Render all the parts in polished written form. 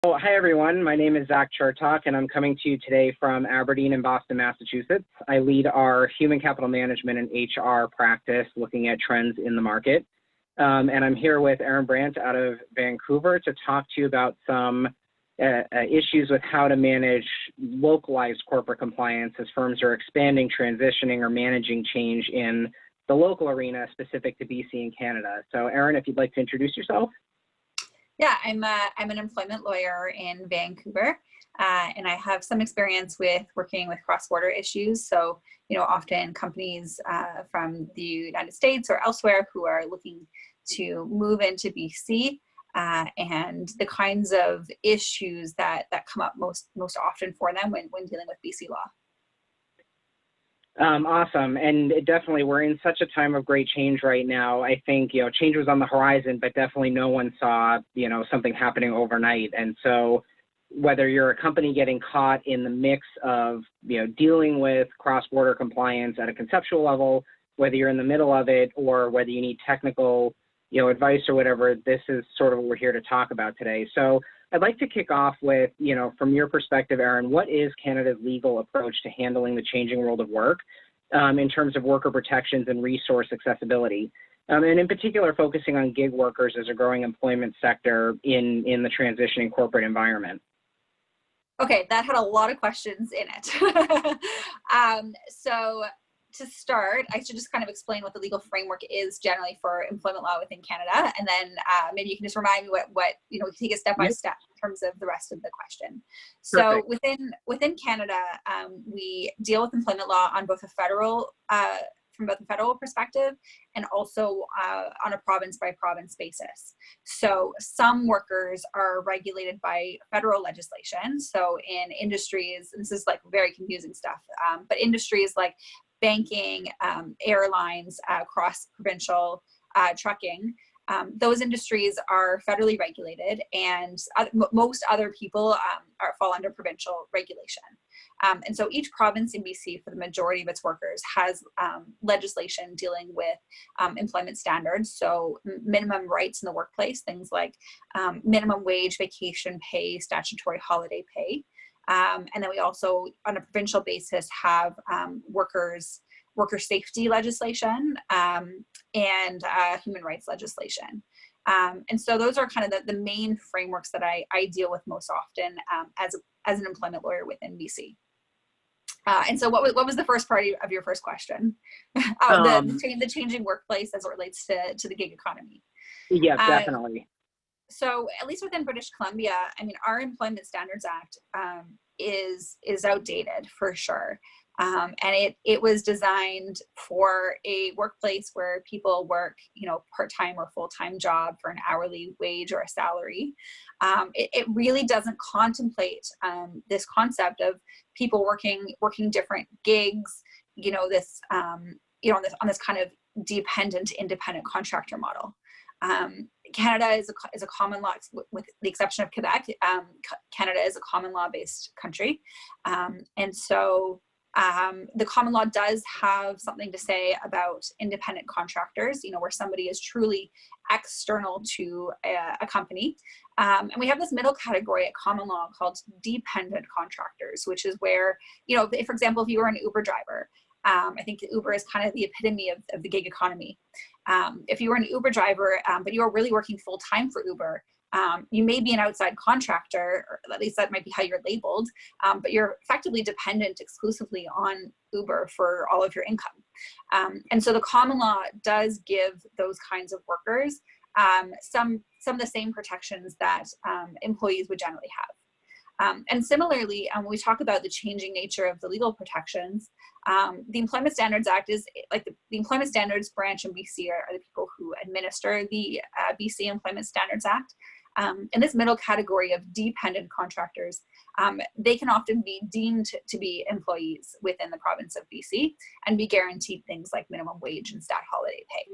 Well, hi everyone, my name is Zach Chertok and I'm coming to you today from Aberdeen and Boston, Massachusetts. I lead our human capital management and HR practice looking at trends in the market. And I'm here with Erin Brandt out of Vancouver to talk to you about some issues with how to manage localized corporate compliance as firms are expanding, transitioning, or managing change in the local arena specific to BC and Canada. So Erin, if you'd like to introduce yourself. Yeah, I'm an employment lawyer in Vancouver, and I have some experience with working with cross-border issues. So, often companies from the United States or elsewhere who are looking to move into BC, and the kinds of issues that come up most often for them when dealing with BC law. Awesome. And definitely we're in such a time of great change right now. I think, change was on the horizon, but definitely no one saw, something happening overnight. And so whether you're a company getting caught in the mix of, dealing with cross-border compliance at a conceptual level, whether you're in the middle of it or whether you need technical, advice or whatever, this is sort of what we're here to talk about today. So I'd like to kick off with, from your perspective, Erin, what is Canada's legal approach to handling the changing world of work in terms of worker protections and resource accessibility? And in particular, focusing on gig workers as a growing employment sector in the transitioning corporate environment. Okay, that had a lot of questions in it. So to start, I should just kind of explain what the legal framework is generally for employment law within Canada, and then maybe you can just remind me what take it step by step in terms of the rest of the question. So within Canada, we deal with employment law on both a federal from both a federal perspective and also on a province by province basis. So some workers are regulated by federal legislation. So in industries, and this is like very confusing stuff, but industries like banking, airlines, cross-provincial trucking, those industries are federally regulated, and most other people fall under provincial regulation. And so each province in BC, for the majority of its workers, has legislation dealing with employment standards, so minimum rights in the workplace, things like minimum wage, vacation pay, statutory holiday pay. And then we also, on a provincial basis, have worker safety legislation and human rights legislation. And so those are kind of the main frameworks that I deal with most often as an employment lawyer within BC. And so what was the first part of your first question? The changing workplace as it relates to the gig economy. Yes, definitely. So at least within British Columbia, I mean, our Employment Standards Act is outdated for sure. And it was designed for a workplace where people work, part-time or full-time job for an hourly wage or a salary. It really doesn't contemplate this concept of people working different gigs, on this kind of dependent independent contractor model. Canada is a common law, with the exception of Quebec. Canada is a common law based country, and so the common law does have something to say about independent contractors, where somebody is truly external to a company. And we have this middle category at common law called dependent contractors, which is where, if, for example, if you were an Uber driver, I think Uber is kind of the epitome of the gig economy. If you were an Uber driver, but you are really working full time for Uber, you may be an outside contractor, or at least that might be how you're labeled, but you're effectively dependent exclusively on Uber for all of your income. And so the common law does give those kinds of workers some of the same protections that employees would generally have. And similarly, when we talk about the changing nature of the legal protections, the Employment Standards Act is like the Employment Standards branch in BC are the people who administer the BC Employment Standards Act. In this middle category of dependent contractors, they can often be deemed to be employees within the province of BC and be guaranteed things like minimum wage and stat holiday pay.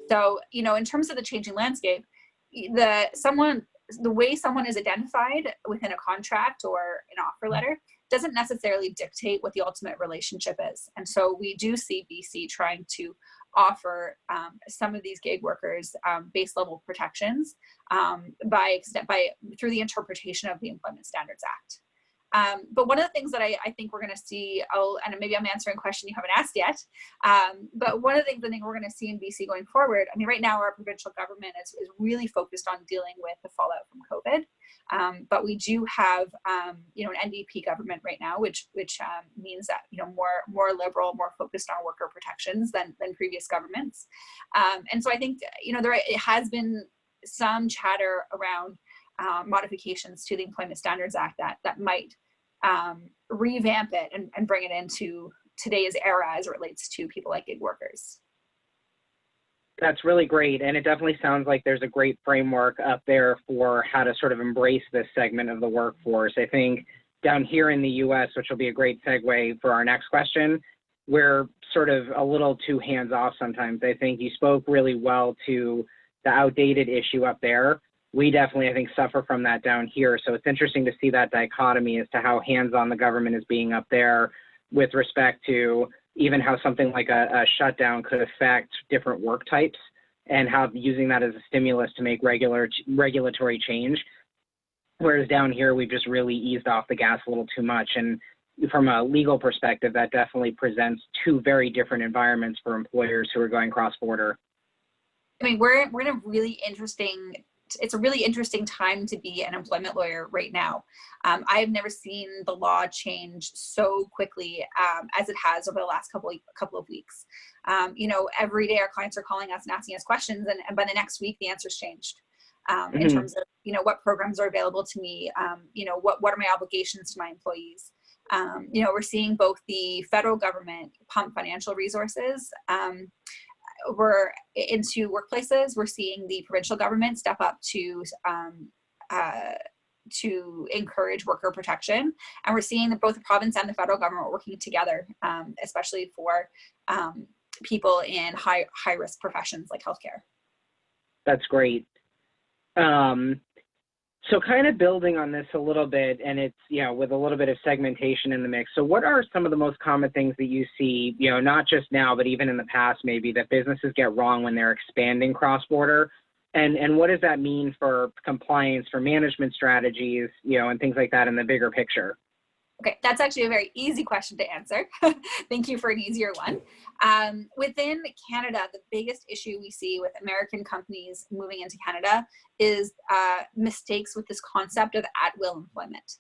So, in terms of the changing landscape, the way someone is identified within a contract or an offer letter doesn't necessarily dictate what the ultimate relationship is. And so we do see BC trying to offer some of these gig workers base level protections through the interpretation of the Employment Standards Act. But one of the things that I think we're going to see, and maybe I'm answering a question you haven't asked yet, but one of the things I think we're going to see in BC going forward, I mean, right now our provincial government is really focused on dealing with the fallout from COVID. But we do have, an NDP government right now, which means that, more liberal, more focused on worker protections than previous governments. And so I think, it has been some chatter around modifications to the Employment Standards Act that might revamp it and bring it into today's era as it relates to people like gig workers. That's really great. And it definitely sounds like there's a great framework up there for how to sort of embrace this segment of the workforce. I think down here in the US, which will be a great segue for our next question, we're sort of a little too hands-off sometimes. I think you spoke really well to the outdated issue up there. We definitely, I think, suffer from that down here. So it's interesting to see that dichotomy as to how hands-on the government is being up there with respect to even how something like a shutdown could affect different work types and how using that as a stimulus to make regulatory change. Whereas down here, we've just really eased off the gas a little too much. And from a legal perspective, that definitely presents two very different environments for employers who are going cross-border. I mean, we're in a really interesting it's a really interesting time to be an employment lawyer right now. I have never seen the law change so quickly as it has over the last couple of weeks. Every day our clients are calling us and asking us questions, and by the next week the answer's changed in terms of what programs are available to me. What are my obligations to my employees? We're seeing both the federal government pump financial resources we're into workplaces. We're seeing the provincial government step up to encourage worker protection, and we're seeing that both the province and the federal government are working together, especially for people in high risk professions like healthcare. That's great. So kind of building on this a little bit, and it's, with a little bit of segmentation in the mix. So what are some of the most common things that you see, not just now, but even in the past, maybe, that businesses get wrong when they're expanding cross-border? And what does that mean for compliance, for management strategies, and things like that in the bigger picture? Okay, that's actually a very easy question to answer. Thank you for an easier one. Within Canada, the biggest issue we see with American companies moving into Canada is mistakes with this concept of at-will employment.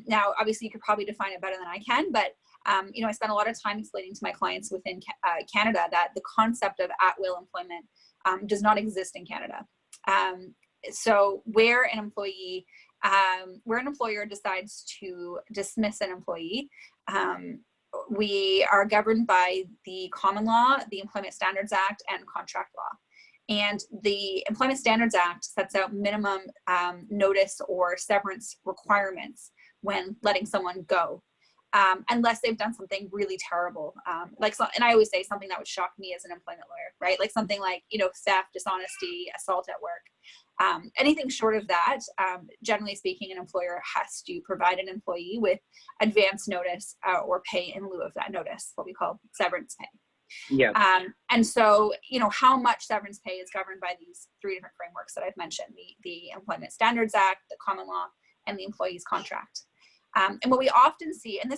Now, obviously, you could probably define it better than I can, but I spend a lot of time explaining to my clients within Canada that the concept of at-will employment does not exist in Canada. So where an employer decides to dismiss an employee, we are governed by the common law, the Employment Standards Act, and contract law. And the Employment Standards Act sets out minimum notice or severance requirements when letting someone go, unless they've done something really terrible. And I always say something that would shock me as an employment lawyer, right? Like something like, theft, dishonesty, assault at work. Anything short of that, generally speaking, an employer has to provide an employee with advance notice or pay in lieu of that notice, what we call severance pay. Yeah. And so, how much severance pay is governed by these three different frameworks that I've mentioned, the Employment Standards Act, the common law, and the employee's contract. And what we often see, and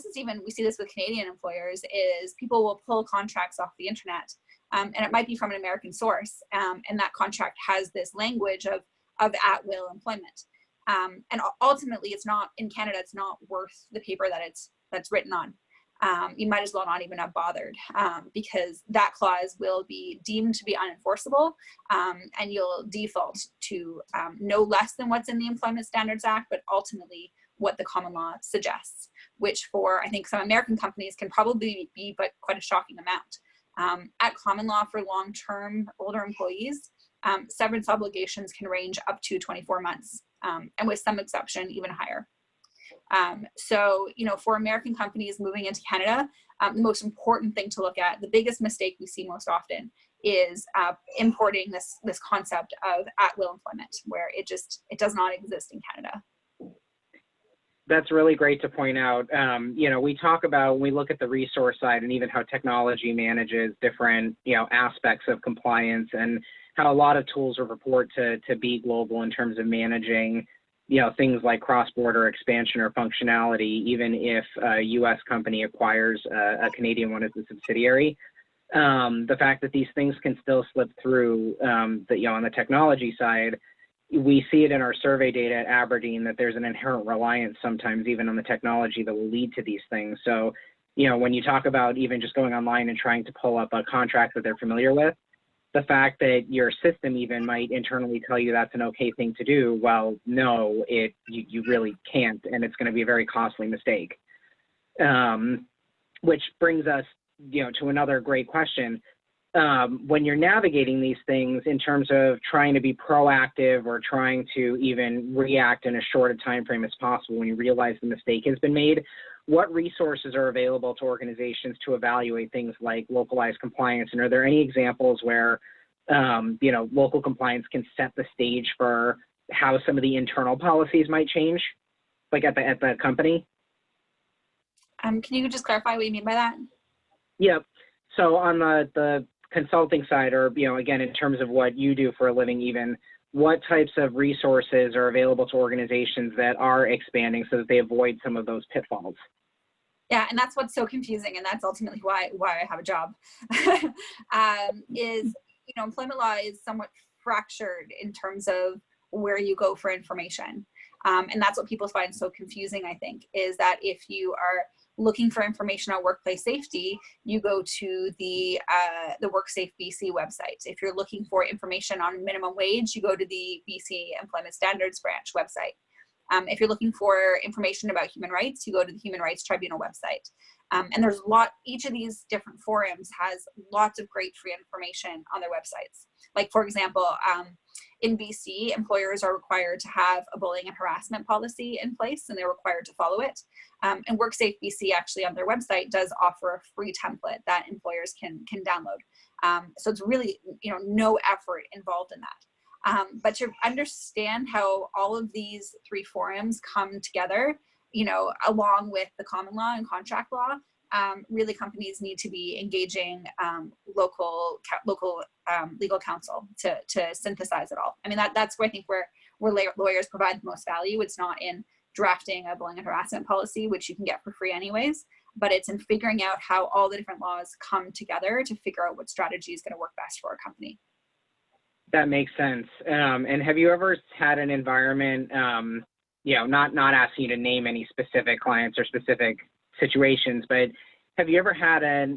we see this with Canadian employers, is people will pull contracts off the internet, and it might be from an American source, and that contract has this language of at-will employment. And ultimately, in Canada, it's not worth the paper that's written on. You might as well not even have bothered, because that clause will be deemed to be unenforceable, and you'll default to no less than what's in the Employment Standards Act, but ultimately what the common law suggests, which for, I think, some American companies can probably be but quite a shocking amount. At common law for long-term older employees, severance obligations can range up to 24 months, and with some exception, even higher. So, for American companies moving into Canada, the most important thing to look at, the biggest mistake we see most often, is importing this concept of at-will employment, where it does not exist in Canada. That's really great to point out. We talk about, when we look at the resource side and even how technology manages different, aspects of compliance, and how a lot of tools are purport to be global in terms of managing, things like cross-border expansion or functionality, even if a U.S. company acquires a Canadian one as a subsidiary. The fact that these things can still slip through, on the technology side, we see it in our survey data at Aberdeen that there's an inherent reliance sometimes even on the technology that will lead to these things. So, when you talk about even just going online and trying to pull up a contract that they're familiar with, the fact that your system even might internally tell you that's an okay thing to do, well, no, you really can't, and it's going to be a very costly mistake. Which brings us, to another great question. When you're navigating these things in terms of trying to be proactive or trying to even react in as short a time frame as possible when you realize the mistake has been made, what resources are available to organizations to evaluate things like localized compliance? And are there any examples where, local compliance can set the stage for how some of the internal policies might change, like at the company? Can you just clarify what you mean by that? Yep. So on the consulting side, or, again, in terms of what you do for a living even, what types of resources are available to organizations that are expanding so that they avoid some of those pitfalls? Yeah, and that's what's so confusing, and that's ultimately why I have a job. Employment law is somewhat fractured in terms of where you go for information. And that's what people find so confusing, I think, is that if you are looking for information on workplace safety, you go to the WorkSafe BC website. If you're looking for information on minimum wage, you go to the BC Employment Standards Branch website. If you're looking for information about human rights, you go to the Human Rights Tribunal website. And there's each of these different forums has lots of great free information on their websites. Like, for example, in BC, employers are required to have a bullying and harassment policy in place, and they're required to follow it. And WorkSafe BC actually on their website does offer a free template that employers can download. So it's really, no effort involved in that. But to understand how all of these three forums come together, along with the common law and contract law, really companies need to be engaging local legal counsel to synthesize it all. I mean, that's where I think where lawyers provide the most value. It's not in drafting a bullying and harassment policy, which you can get for free anyways, but it's in figuring out how all the different laws come together to figure out what strategy is going to work best for a company. That makes sense. And have you ever had an environment, not asking you to name any specific clients or specific situations, but have you ever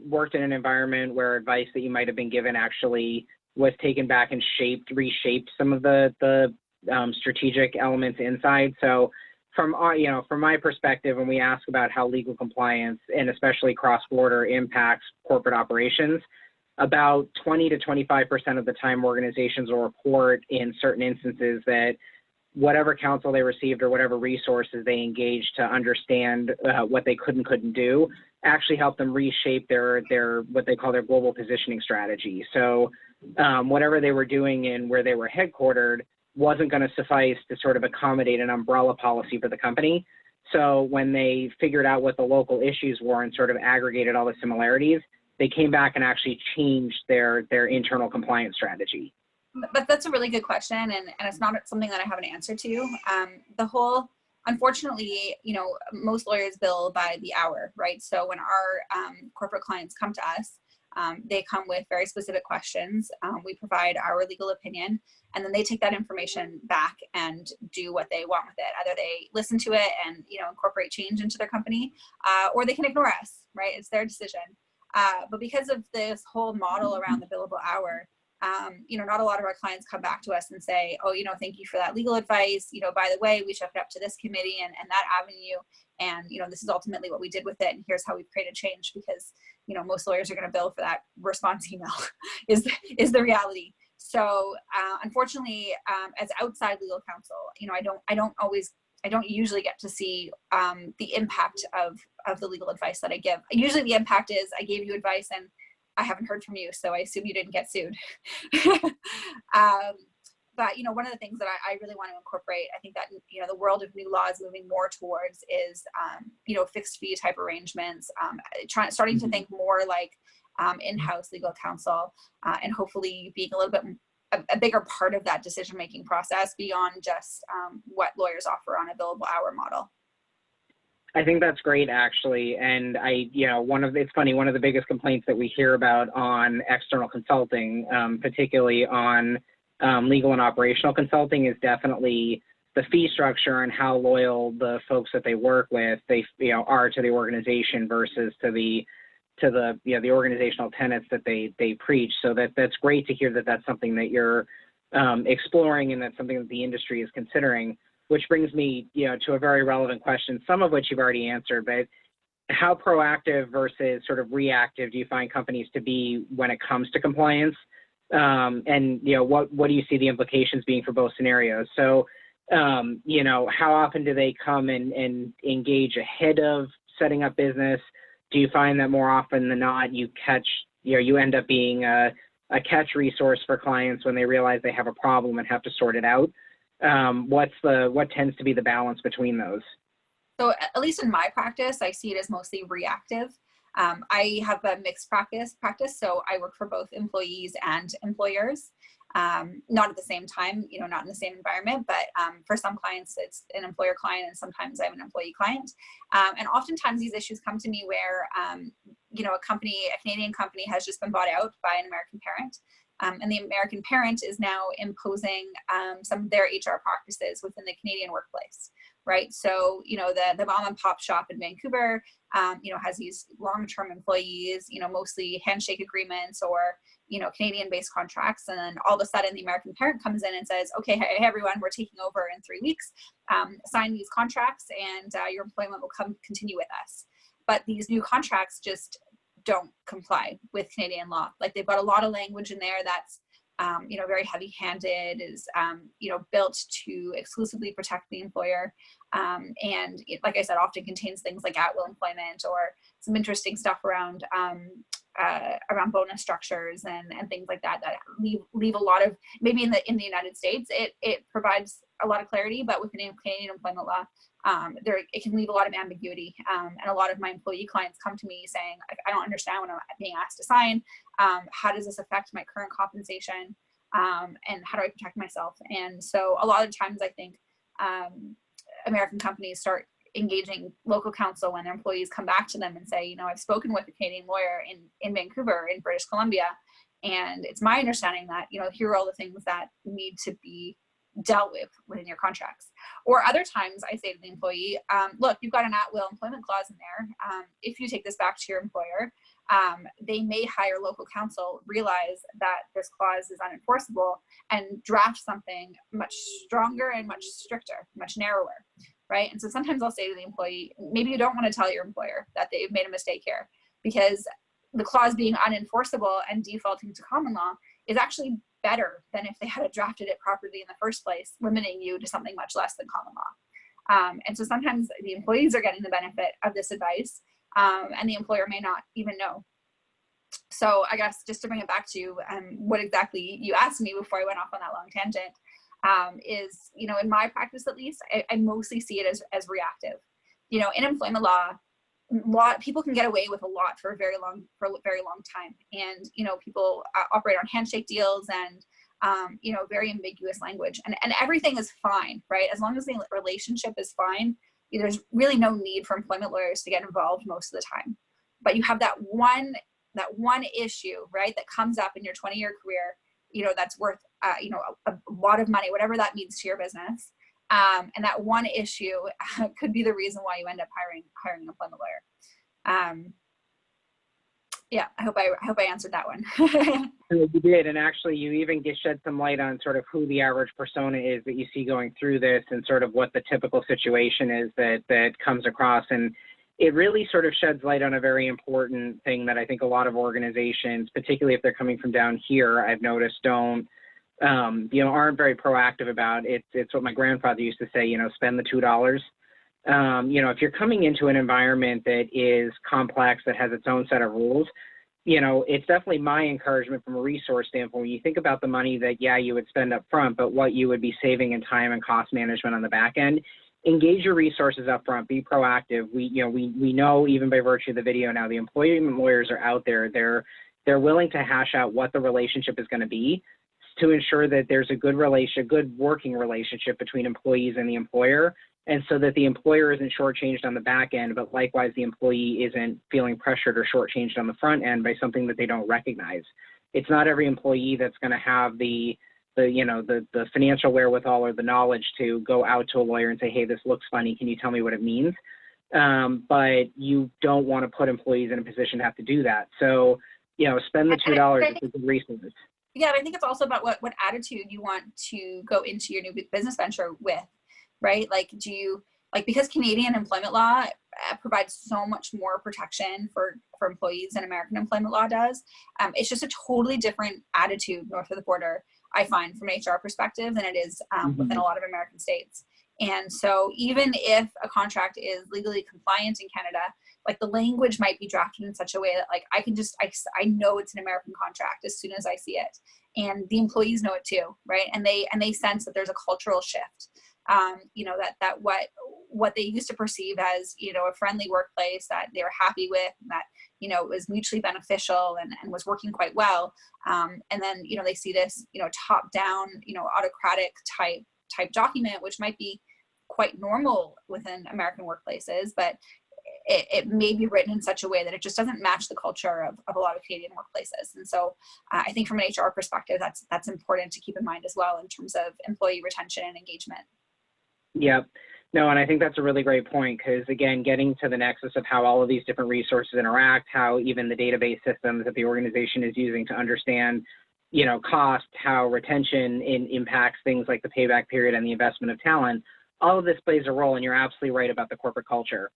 worked in an environment where advice that you might have been given actually was taken back and reshaped some of the strategic elements inside? So from my perspective, when we ask about how legal compliance and especially cross-border impacts corporate operations, about 20 to 25% of the time organizations will report in certain instances that whatever counsel they received or whatever resources they engaged to understand what they could and couldn't do actually helped them reshape their what they call their global positioning strategy. So whatever they were doing and where they were headquartered wasn't going to suffice to sort of accommodate an umbrella policy for the company. So when they figured out what the local issues were and sort of aggregated all the similarities, they came back and actually changed their internal compliance strategy. But that's a really good question, and it's not something that I have an answer to. Unfortunately, most lawyers bill by the hour, right? So when our corporate clients come to us, they come with very specific questions. We provide our legal opinion, and then they take that information back and do what they want with it. Either they listen to it and incorporate change into their company, or they can ignore us, right? It's their decision. But because of this whole model around the billable hour, not a lot of our clients come back to us and say, oh, thank you for that legal advice. By the way, we took it up to this committee and that avenue. And, this is ultimately what we did with it. And here's how we've created change, because, most lawyers are going to bill for that response email is the reality. So unfortunately, as outside legal counsel, I don't usually get to see the impact of the legal advice that I give. Usually the impact is I gave you advice and I haven't heard from you, so I assume you didn't get sued. but one of the things that I really want to incorporate, I think that the world of new law is moving more towards is fixed fee type arrangements, starting to think more like in-house legal counsel, and hopefully being a little bit a bigger part of that decision-making process beyond just what lawyers offer on a billable hour model. I think that's great, actually. And it's funny, one of the biggest complaints that we hear about on external consulting, particularly on legal and operational consulting, is definitely the fee structure and how loyal the folks that they work with are to the organization versus to the organizational tenets that they preach. So that's great to hear that that's something that you're exploring, and that's something that the industry is considering. Which brings me to a very relevant question, some of which you've already answered, but how proactive versus sort of reactive do you find companies to be when it comes to compliance? And what do you see the implications being for both scenarios? So how often do they come and engage ahead of setting up business? Do you find that more often than not you end up being a catch resource for clients when they realize they have a problem and have to sort it out? What tends to be the balance between those? So at least in my practice, I see it as mostly reactive. I have a mixed practice, so I work for both employees and employers, not at the same time, not in the same environment, but for some clients, it's an employer client, and sometimes I have an employee client. And oftentimes these issues come to me where, a Canadian company has just been bought out by an American parent. And the American parent is now imposing some of their HR practices within the Canadian workplace, right? So, the mom and pop shop in Vancouver, has these long-term employees, mostly handshake agreements or, Canadian-based contracts. And then all of a sudden the American parent comes in and says, okay, hey everyone, we're taking over in 3 weeks, sign these contracts and your employment will continue with us. But these new contracts just don't comply with Canadian law. Like, they've got a lot of language in there that's, very heavy-handed, is, built to exclusively protect the employer. And like I said, often contains things like at-will employment or some interesting stuff around bonus structures and things like that leave a lot of, maybe in the United States, it provides a lot of clarity, but within Canadian employment law, it can leave a lot of ambiguity. And a lot of my employee clients come to me saying, I don't understand what I'm being asked to sign. How does this affect my current compensation? And how do I protect myself? And so a lot of times I think American companies start engaging local counsel when their employees come back to them and say, I've spoken with a Canadian lawyer in Vancouver, in British Columbia, and it's my understanding that, here are all the things that need to be dealt with within your contracts. Or other times I say to the employee, look, you've got an at-will employment clause in there. If you take this back to your employer, they may hire local counsel, realize that this clause is unenforceable, and draft something much stronger and much stricter, much narrower, right? And so sometimes I'll say to the employee, maybe you don't want to tell your employer that they've made a mistake here, because the clause being unenforceable and defaulting to common law is actually better than if they had drafted it properly in the first place, limiting you to something much less than common law. And so sometimes the employees are getting the benefit of this advice, and the employer may not even know. So I guess just to bring it back to what exactly you asked me before I went off on that long tangent, is, in my practice at least, I mostly see it as reactive. In employment law, people can get away with a lot for a very long time, and people operate on handshake deals and very ambiguous language, and everything is fine, right? As long as the relationship is fine, there's really no need for employment lawyers to get involved most of the time. But you have that one issue, right, that comes up in your 20-year career, that's worth a lot of money, whatever that means to your business. And that one issue could be the reason why you end up hiring an employment lawyer. Yeah, I hope I answered that one. You did, and actually you even shed some light on sort of who the average persona is that you see going through this, and sort of what the typical situation is that comes across. And it really sort of sheds light on a very important thing that I think a lot of organizations, particularly if they're coming from down here, I've noticed aren't very proactive about. It's what my grandfather used to say, spend the $2. If you're coming into an environment that is complex, that has its own set of rules, it's definitely my encouragement from a resource standpoint. When you think about the money that, yeah, you would spend up front, but what you would be saving in time and cost management on the back end, engage your resources up front, be proactive. We know even by virtue of the video now, the employment lawyers are out there. They're willing to hash out what the relationship is going to be to ensure that there's a good working relationship between employees and the employer, and so that the employer isn't shortchanged on the back end, but likewise the employee isn't feeling pressured or shortchanged on the front end by something that they don't recognize. It's not every employee that's going to have the financial wherewithal or the knowledge to go out to a lawyer and say, hey, this looks funny, can you tell me what it means? But you don't want to put employees in a position to have to do that. So, spend the $2. It's a good resource. Yeah, but I think it's also about what attitude you want to go into your new business venture with, right? Like, because Canadian employment law provides so much more protection for employees than American employment law does. It's just a totally different attitude north of the border, I find, from an HR perspective than it is within a lot of American states. And so even if a contract is legally compliant in Canada, like the language might be drafted in such a way that like I know it's an American contract as soon as I see it, and the employees know it too, right? And they sense that there's a cultural shift. That what they used to perceive as a friendly workplace that they were happy with, and that was mutually beneficial and was working quite well. And then they see this top down autocratic type document, which might be quite normal within American workplaces, but it may be written in such a way that it just doesn't match the culture of a lot of Canadian workplaces. And so I think from an HR perspective, that's important to keep in mind as well in terms of employee retention and engagement. Yep. No, and I think that's a really great point, because again, getting to the nexus of how all of these different resources interact, how even the database systems that the organization is using to understand cost, how retention impacts things like the payback period and the investment of talent, all of this plays a role. And you're absolutely right about the corporate culture.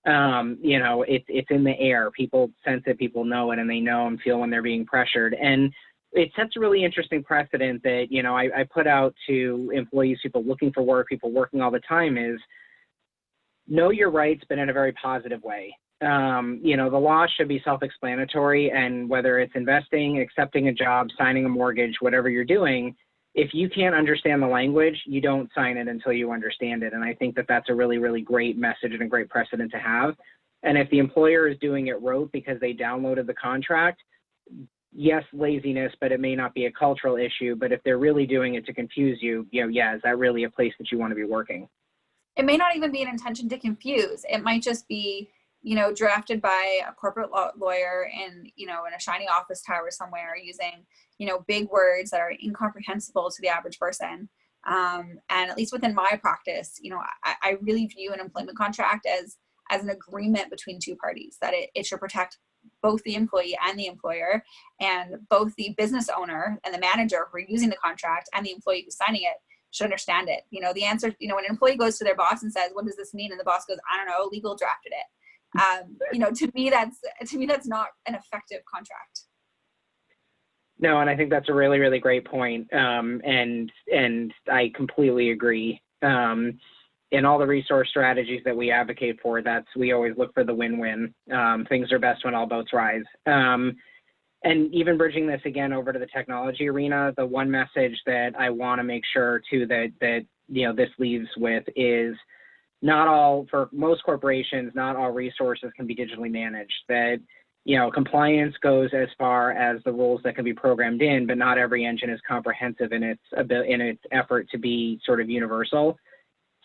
It's in the air. People sense it, people know it, and they know and feel when they're being pressured. And it sets a really interesting precedent that, I put out to employees, people looking for work, people working all the time, is know your rights, but in a very positive way. The law should be self-explanatory, and whether it's investing, accepting a job, signing a mortgage, whatever you're doing, if you can't understand the language, you don't sign it until you understand it. And I think that that's a really, really great message and a great precedent to have. And if the employer is doing it rote because they downloaded the contract, yes, laziness, but it may not be a cultural issue. But if they're really doing it to confuse you, is that really a place that you want to be working? It may not even be an intention to confuse. It might just be drafted by a corporate lawyer in a shiny office tower somewhere using, big words that are incomprehensible to the average person. And at least within my practice, I really view an employment contract as an agreement between two parties, that it should protect both the employee and the employer, and both the business owner and the manager who are using the contract and the employee who's signing it should understand it. The answer, when an employee goes to their boss and says, what does this mean? And the boss goes, I don't know, legal drafted it. To me, that's not an effective contract. No, and I think that's a really, really great point. And I completely agree. In all the resource strategies that we advocate for, we always look for the win-win. Things are best when all boats rise. And even bridging this again over to the technology arena, the one message that I want to make sure too that this leaves with is, for most corporations, not all resources can be digitally managed. That, compliance goes as far as the rules that can be programmed in, but not every engine is comprehensive in its effort to be sort of universal.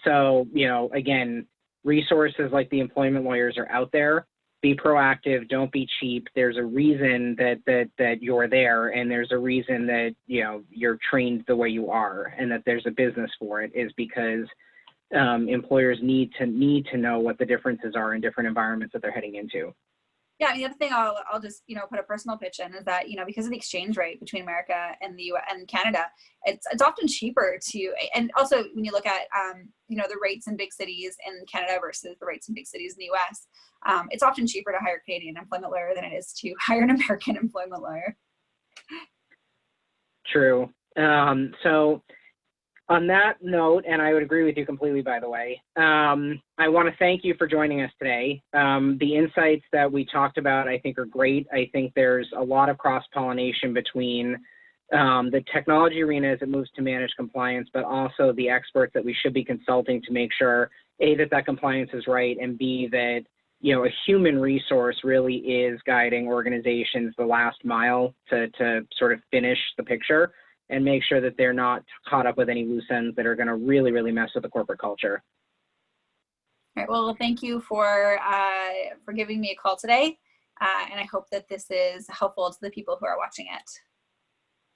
So, again, resources like the employment lawyers are out there. Be proactive. Don't be cheap. There's a reason that you're there, and there's a reason that, you're trained the way you are, and that there's a business for it, is because employers need to know what the differences are in different environments that they're heading into. Yeah, the other thing I'll just put a personal pitch in is that because of the exchange rate between America and the US and Canada, it's often cheaper to, and also when you look at the rates in big cities in Canada versus the rates in big cities in the US, it's often cheaper to hire a Canadian employment lawyer than it is to hire an American employment lawyer. True. So On that note, and I would agree with you completely, by the way, I want to thank you for joining us today. The insights that we talked about, I think, are great. I think there's a lot of cross-pollination between the technology arena as it moves to manage compliance, but also the experts that we should be consulting to make sure, A, that compliance is right, and B, that a human resource really is guiding organizations the last mile to sort of finish the picture and make sure that they're not caught up with any loose ends that are going to really, really mess with the corporate culture. All right, well, thank you for giving me a call today. And I hope that this is helpful to the people who are watching it.